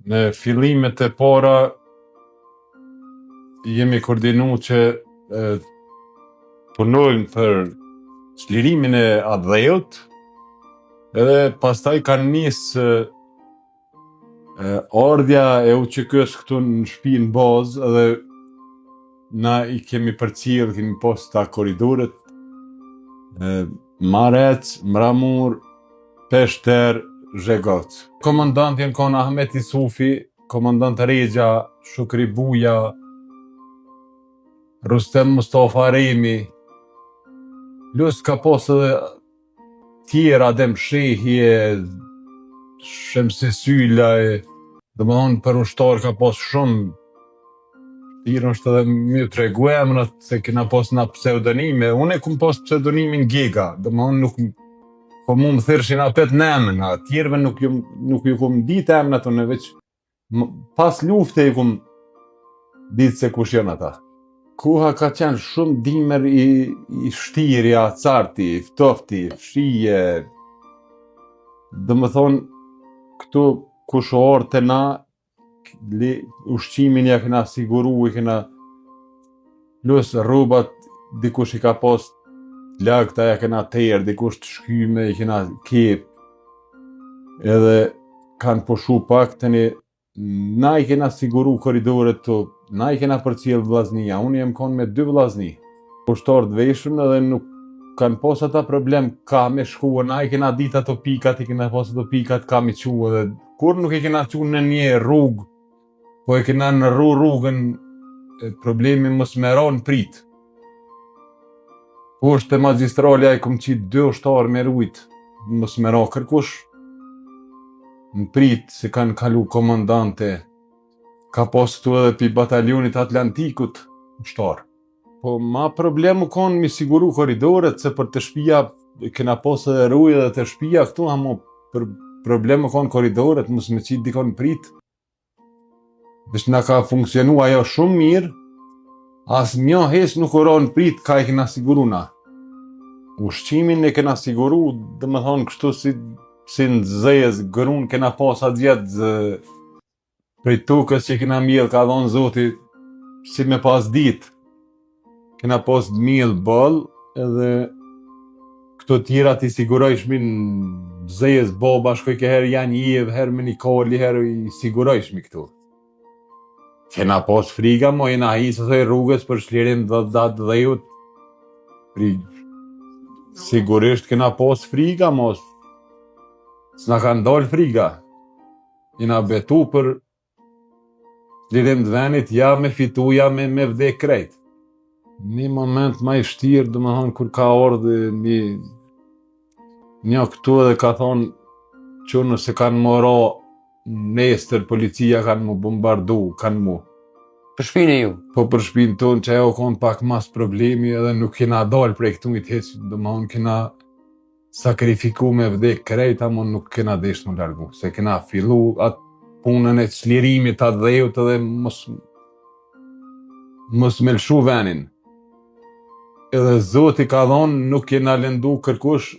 Në fillimet e para jemi koordinu që punojmë për çlirimin e adheut, edhe pastaj kanë nisë ardhja e UÇK-s këtu në shtëpinë bazë, edhe na i kemi përcjell, kemi pas ta korridoret Marec, Mramur, Peshter, Zhegoc. Komandant janë kanë Ahmet Isufi, komandant Regja, Shukri Buja, Rustem Mustafa Remi, plus ka pas edhe tjera, Adem Shehje, Shemsi Sylaj, domethënë për ushtar ka pas shumë. Tjerë është edhe mirë tregu emrat, se kena pas na pseudonime. Unë e kum pas pseudonimin Gega, domethënë nuk po mu më thërshin apet në emna, tjerëve nuk ju kum ditë emnat, unë veç pas lufte i kum ditë se kush janë ata. Koha ka qenë shumë dimër i shtirja, carti, ftofti, shije. Domethënë këtu kush o orë të na, ushqimin ja kena siguru, i kena plus rrubat, dikush i ka pas lagta, ja kena terë, dikush të shkyme, i kena kep, edhe kanë pushu pak, tani na i kena siguru korridoret të, na i kena përcjell vllaznia, unë jem kon me 2 vllazni, ushtar të veshëm, edhe nuk kanë pas ata problem ka me shku, na i kena dit ato pikat, i kena pas ato pikat ka me qu, edhe kur nuk i kena qu në një rrugë, po e kena në rrugën, problemi mos me ra në prit. Po është magistralja, i kum qit 2 ushtarë me rujt, mos me ra kërkush në prit, se kanë kalu komandante. Ka pas këtu edhe pi batalionit Atlantikut ushtar. Po ma problemu konë mi siguru korridoret, se për të shtëpia kena pas edhe rujë edhe të shtëpia këtu, ama për problemu konë korridoret, mos me qit dikon në prit. Veç na ka funksionu ajo shumë mirë, as një hes nuk u ra në prit, ka i kena siguru na. Ushqimin e kena siguru, domethënë kështu si në zez, grun kena pas atë gjatë prej tukës që kena mjell, ka dhonë Zoti, si me pas dit. Kena pas mjell ball, edhe këto tjera ti sigurojshmi në zez, baba shkoj ke herë janë jev, herë me një koli, herë i sigurojshmi këtu. Kena pas friga, mo jena hisë të rrugës për shlirim dhe dhejut. Sigurisht kena pas friga, mo s'na kanë dalë friga. Jena betu për shlirim të venit, ja me fitu, ja me vdek krejt. Një moment ma i shtirë, domethënë kur ka ardhë një këtu edhe ka thonë që nëse kanë më ra nestër, policia kanë mu bombardu, kanë mu. Për shpinë e ju? Po për shpinë tonë, që ajo konë pak mas problemi, edhe nuk kena dalë prej këtu i të heqë, domethënë kena sakrifiku me vdek krejt, ama nuk kena desh më largu, se kena fillu atë punën e çlirimit atë dhejut, edhe mos me lshu venin. Edhe Zoti ka thonë nuk kena lëndu kërkush